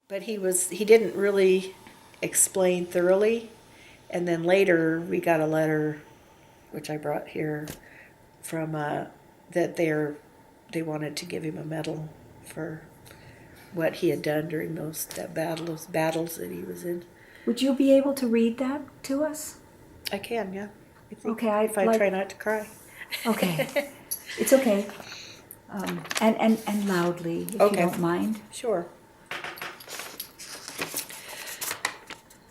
but he didn't really explain thoroughly. And then later we got a letter, which I brought here, from that they wanted to give him a medal for what he had done during those battles that he was in. Would you be able to read that to us? I can, yeah. I think, Okay, if I try not to cry. Okay, it's okay. And loudly, if you don't mind. Sure.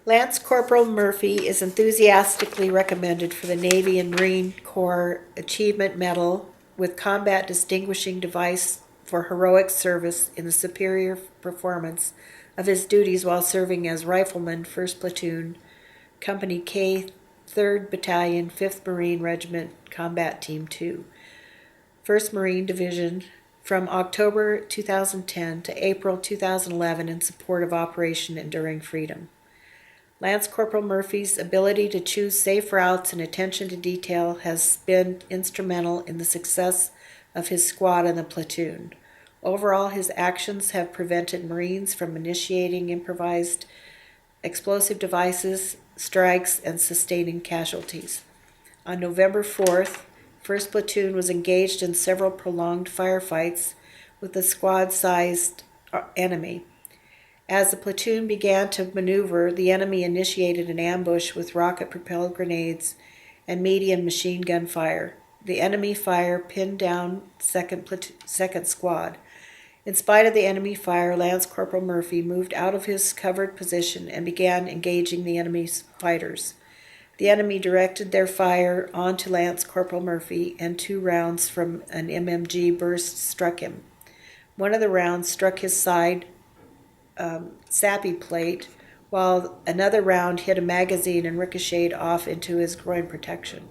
Lance Corporal Murphy is enthusiastically recommended for the Navy and Marine Corps Achievement Medal with Combat Distinguishing Device for heroic service in the superior performance of his duties while serving as Rifleman, 1st Platoon, Company K, 3rd Battalion, 5th Marine Regiment, Combat Team 2, 1st Marine Division, from October 2010 to April 2011 in support of Operation Enduring Freedom. Lance Corporal Murphy's ability to choose safe routes and attention to detail has been instrumental in the success of his squad and the platoon. Overall, his actions have prevented Marines from initiating improvised explosive devices, strikes, and sustaining casualties. On November 4th, 1st Platoon was engaged in several prolonged firefights with a squad-sized enemy. As the platoon began to maneuver, the enemy initiated an ambush with rocket-propelled grenades and medium machine gun fire. The enemy fire pinned down second squad. In spite of the enemy fire, Lance Corporal Murphy moved out of his covered position and began engaging the enemy's fighters. The enemy directed their fire onto Lance Corporal Murphy, and 2 rounds from an MMG burst struck him. One of the rounds struck his side sappy plate, while another round hit a magazine and ricocheted off into his groin protection.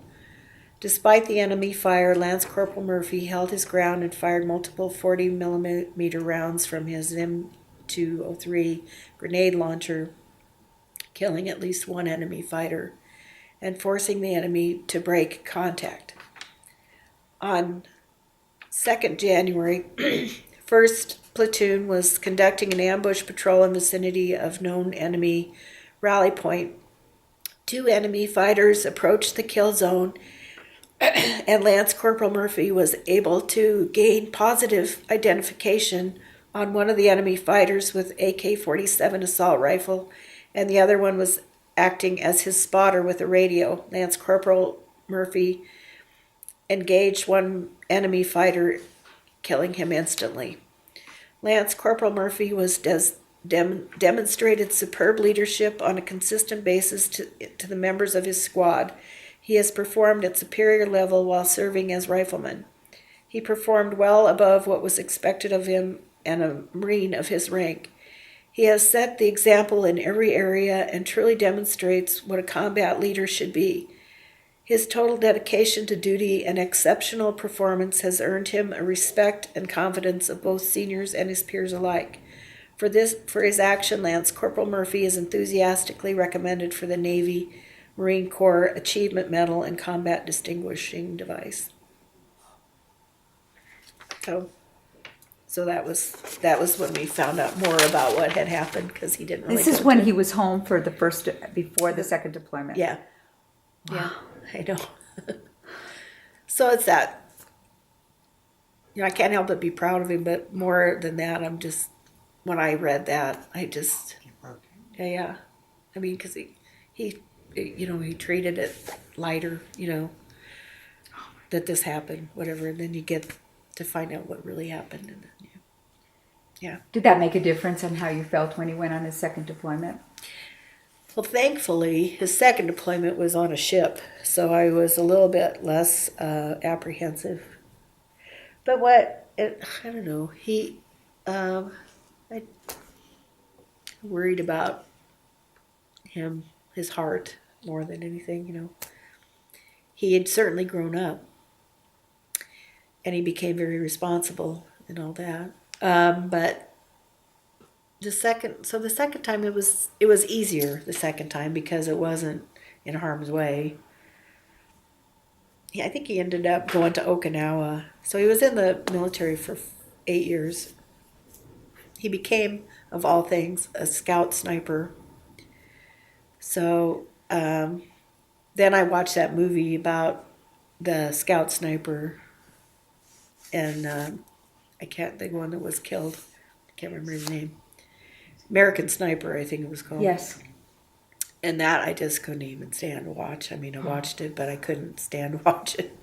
Despite the enemy fire, Lance Corporal Murphy held his ground and fired multiple 40mm rounds from his M203 grenade launcher, killing at least 1 enemy fighter and forcing the enemy to break contact. On 2nd January, 1st Platoon was conducting an ambush patrol in the vicinity of known enemy rally point. 2 enemy fighters approached the kill zone, and Lance Corporal Murphy was able to gain positive identification on one of the enemy fighters with AK-47 assault rifle, and the other one was acting as his spotter with a radio. Lance Corporal Murphy engaged one enemy fighter, killing him instantly. Lance Corporal Murphy was demonstrated superb leadership on a consistent basis to the members of his squad. He has performed at superior level while serving as rifleman. He performed well above what was expected of him and a Marine of his rank. He has set the example in every area and truly demonstrates what a combat leader should be. His total dedication to duty and exceptional performance has earned him a respect and confidence of both seniors and his peers alike. For his action, Lance Corporal Murphy is enthusiastically recommended for the Navy Marine Corps Achievement Medal and Combat Distinguishing Device. So that was when we found out more about what had happened, because he didn't really. This is when he was home for before the second deployment. Yeah. Yeah, I know. So it's that. I can't help but be proud of him, but more than that, when I read that, yeah. I mean, because he treated it lighter, that this happened, whatever, and then you get to find out what really happened, and yeah. Did that make a difference on how you felt when he went on his second deployment? Well, thankfully, his second deployment was on a ship, so I was a little bit less apprehensive. But I don't know, I worried about his heart, more than anything, He had certainly grown up, and he became very responsible and all that. But the second time it was easier the second time, because it wasn't in harm's way. I think he ended up going to Okinawa. So he was in the military for 8 years. He became a of all things, a scout sniper. So then I watched that movie about the scout sniper, and I can't think of one that was killed. I can't remember his name. American Sniper, I think it was called. Yes. And that I just couldn't even stand to watch. I mean, I watched it, but I couldn't stand to watch it.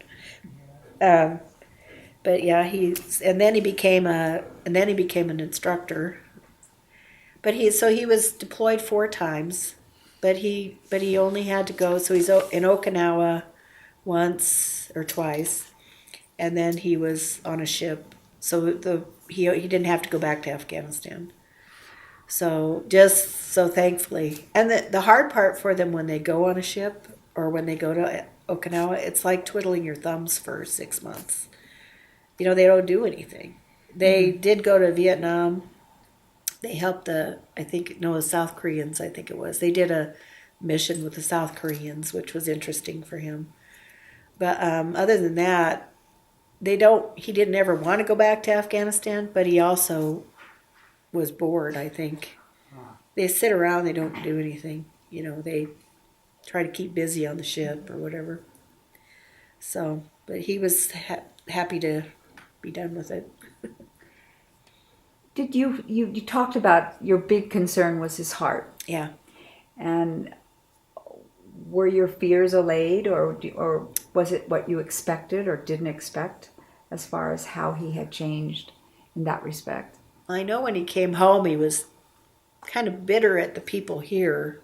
But yeah, and then he became an instructor. But he was deployed 4 times, but he only had to go. So he's in Okinawa once or twice, and then he was on a ship. So he didn't have to go back to Afghanistan. So just so thankfully, and the hard part for them when they go on a ship or when they go to Okinawa, it's like twiddling your thumbs for 6 months. They don't do anything. They did go to Vietnam. They helped the South Koreans, I think it was. They did a mission with the South Koreans, which was interesting for him. But other than that, he didn't ever want to go back to Afghanistan, but he also was bored, I think. They sit around, they don't do anything. They try to keep busy on the ship or whatever. So, but he was happy to be done with it. Did you talked about your big concern was his heart. Yeah. And were your fears allayed, or was it what you expected or didn't expect as far as how he had changed in that respect? I know when he came home, he was kind of bitter at the people here,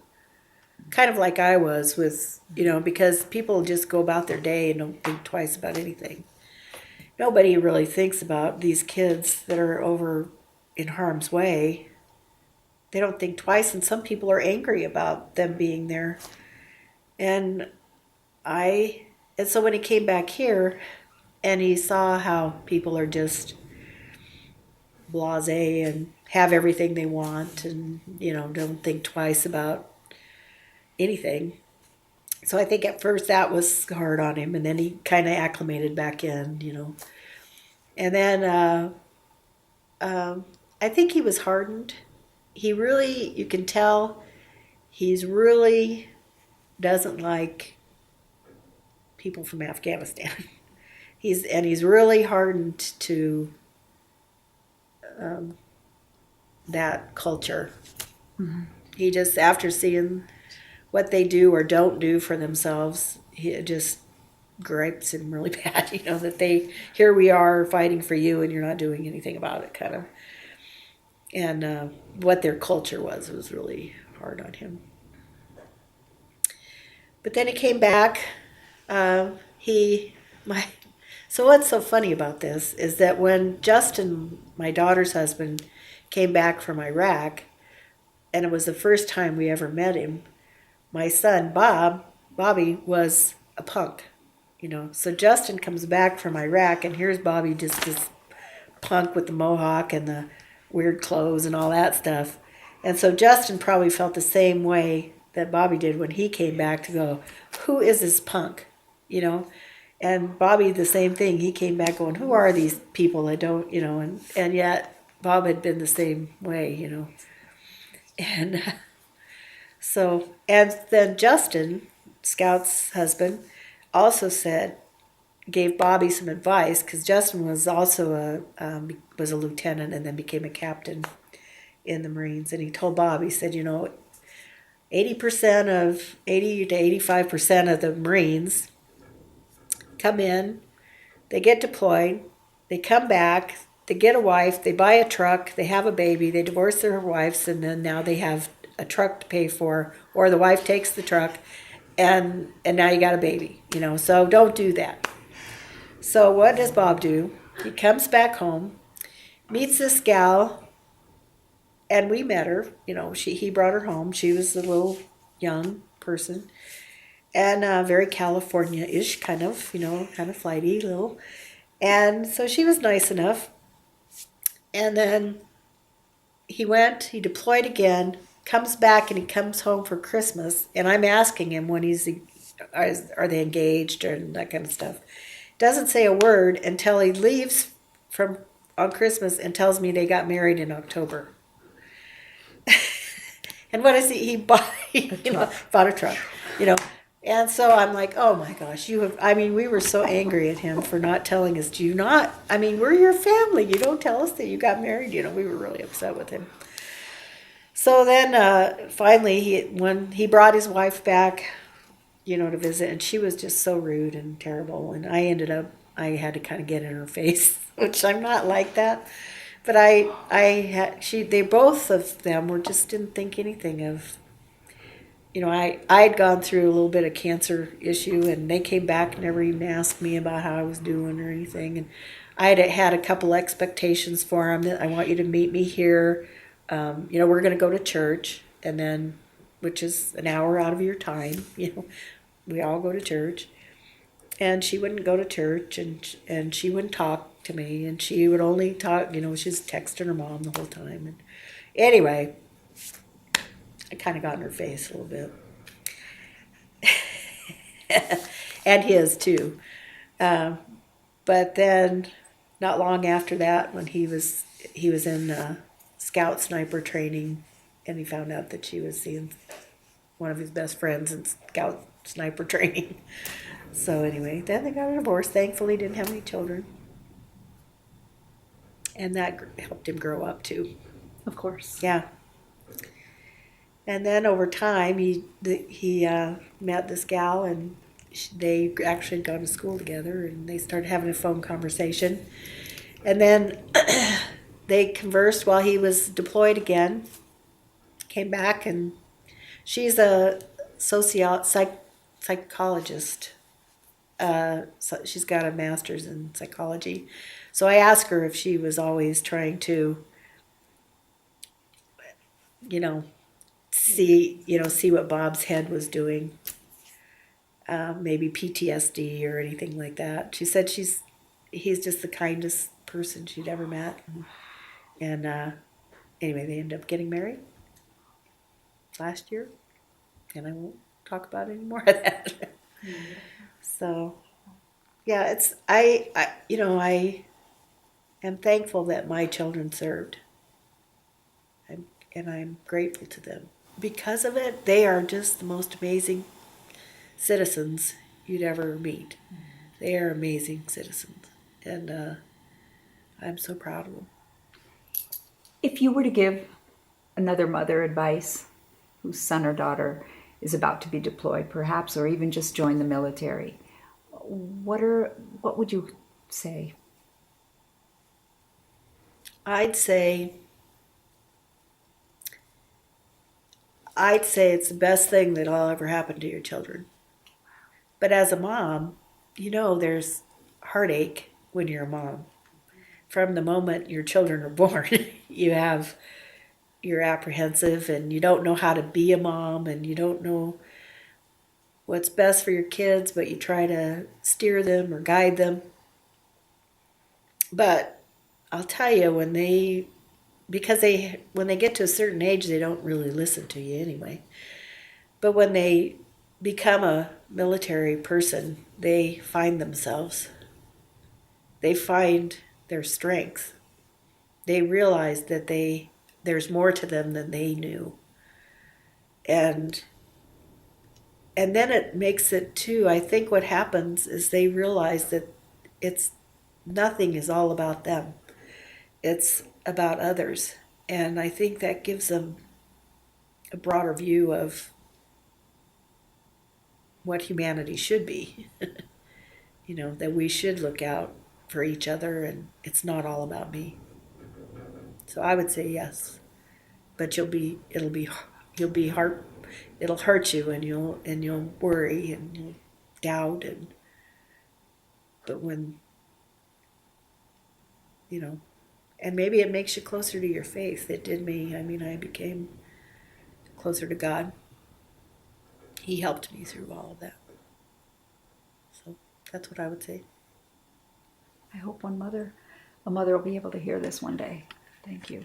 kind of like I was with, because people just go about their day and don't think twice about anything. Nobody really thinks about these kids that are over in harm's way. They don't think twice, and some people are angry about them being there. And so when he came back here and he saw how people are just blasé and have everything they want and, don't think twice about anything. So I think at first that was hard on him, and then he kind of acclimated back in. And then I think he was hardened. You can tell he's really doesn't like people from Afghanistan. He's really hardened to that culture. Mm-hmm. He just, after seeing what they do or don't do for themselves, it just gripes him really bad, that here we are fighting for you and you're not doing anything about it, kind of. And what their culture was really hard on him. But then he came back. So what's so funny about this is that when Justin, my daughter's husband, came back from Iraq, and it was the first time we ever met him, my son, Bobby, was a punk, So Justin comes back from Iraq, and here's Bobby, just this punk with the mohawk and the weird clothes and all that stuff. And so Justin probably felt the same way that Bobby did when he came back, to go, who is this punk, And Bobby, the same thing. He came back going, who are these people? I don't, and yet Bob had been the same way, And and then Justin, Scout's husband, also gave Bobby some advice, because Justin was also was a lieutenant and then became a captain in the Marines. And he told Bob, he said, 80 to 85% of the Marines come in, they get deployed, they come back, they get a wife, they buy a truck, they have a baby, they divorce their wives, and then now they have a truck to pay for, or the wife takes the truck, and now you got a baby, so don't do that. So what does Bob do? He comes back home, meets this gal, and we met her, he brought her home. She was a little young person, and very California-ish, kind of flighty little. And so she was nice enough. And then he deployed again, comes back, and he comes home for Christmas. And I'm asking him when are they engaged or that kind of stuff. Doesn't say a word until he leaves on Christmas and tells me they got married in October. And what is he bought? Bought a truck, you know. And so I'm like, oh my gosh, you have. I mean, we were so angry at him for not telling us. Do you not? I mean, we're your family. You don't tell us that you got married. You know, we were really upset with him. So then, finally, when he brought his wife back, you know, to visit, and she was just so rude and terrible. And I had to kind of get in her face, which I'm not like that. But they both of them were just didn't think anything of, you know, I'd gone through a little bit of cancer issue, and they came back and never even asked me about how I was doing or anything. And I had a couple expectations for them that I want you to meet me here. You know, we're going to go to church, and then, which is an hour out of your time. You know, we all go to church, and she wouldn't go to church, and she wouldn't talk to me, and she would only talk. You know, she's texting her mom the whole time. And anyway, I kind of got in her face a little bit. And his too. But then, not long after that, when he was in scout sniper training, and he found out that she was seeing one of his best friends in scout sniper training. So anyway, then they got a divorce. Thankfully, didn't have any children, and that helped him grow up too. Of course. Yeah. And then over time, he met this gal, and they actually had gone to school together, and they started having a phone conversation. And then they conversed while he was deployed again. Came back, and she's a psychologist. So she's got a master's in psychology. So I asked her if she was always trying to, you know, see what Bob's head was doing. Maybe PTSD or anything like that. She said he's just the kindest person she'd ever met. And anyway, they ended up getting married last year, and I won't talk about any more of that. So, yeah, I am thankful that my children served, and I'm grateful to them. Because of it, they are just the most amazing citizens you'd ever meet. They are amazing citizens, and I'm so proud of them. If you were to give another mother advice whose son or daughter is about to be deployed, perhaps, or even just join the military, what would you say? I'd say it's the best thing that'll ever happen to your children. But as a mom, you know there's heartache when you're a mom. From the moment your children are born, you're apprehensive, and you don't know how to be a mom, and you don't know what's best for your kids, but you try to steer them or guide them. But I'll tell you, when they get to a certain age, they don't really listen to you anyway. But when they become a military person, they find themselves. They find their strength. They realize that there's more to them than they knew. And then it makes it too, I think what happens is they realize that it's nothing is all about them. It's about others. And I think that gives them a broader view of what humanity should be. You know, that we should look out for each other, and it's not all about me. So I would say yes. But it'll hurt you, and you'll worry, and you'll doubt, but when, you know, and maybe it makes you closer to your faith. It did me. I mean, I became closer to God. He helped me through all of that. So that's what I would say. I hope a mother will be able to hear this one day. Thank you.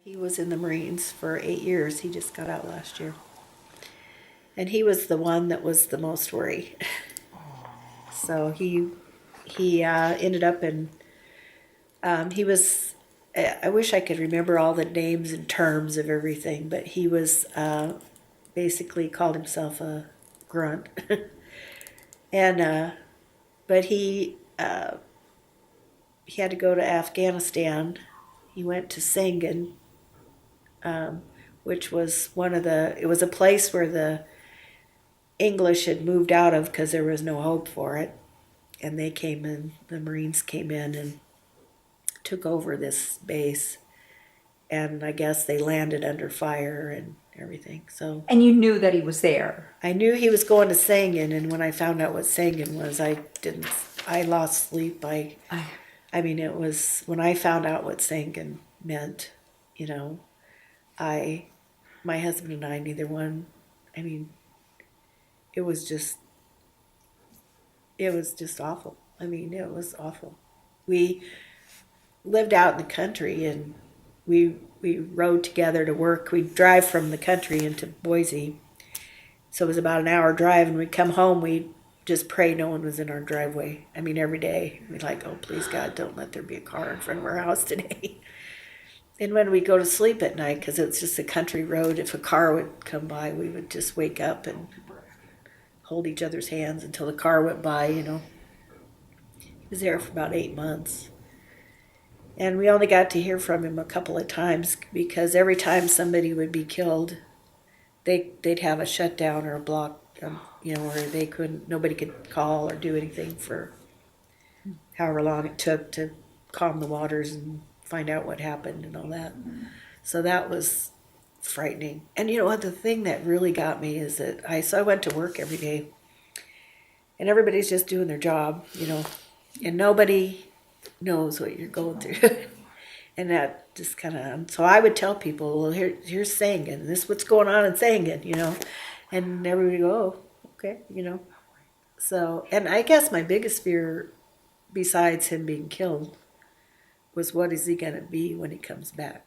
He was in the Marines for 8 years. He just got out last year. And he was the one that was the most worried. So he ended up in, he was, I wish I could remember all the names and terms of everything, but he was basically called himself a grunt. And, but he had to go to Afghanistan. He went to Sangin, which was it was a place where the English had moved out of because there was no hope for it. And the Marines came in and took over this base. And I guess they landed under fire and everything. So And you knew that he was there. I knew he was going to Sangin, and when I found out what Sangin was, I lost sleep. I mean, it was, when I found out what Sangin meant, you know, my husband and I, neither one, I mean, it was just awful. I mean, it was awful. We lived out in the country, and we rode together to work. We'd drive from the country into Boise. So it was about an hour drive, and we'd come home, we'd just pray no one was in our driveway. I mean, every day. We'd like, oh, please, God, don't let there be a car in front of our house today. And when we'd go to sleep at night, because it's just a country road, if a car would come by, we would just wake up and hold each other's hands until the car went by, you know. He was there for about 8 months. And we only got to hear from him a couple of times, because every time somebody would be killed, they'd have a shutdown or a block, you know, where nobody could call or do anything for however long it took to calm the waters and find out what happened and all that. So that was frightening. And you know what, the thing that really got me is that I went to work every day, and everybody's just doing their job, you know, and nobody knows what you're going through. And that just kind of, so I would tell people, well, here's Sangin, this is what's going on in Sangin, you know, and everybody go, oh, okay, you know. So, and I guess my biggest fear, besides him being killed, was what is he going to be when he comes back?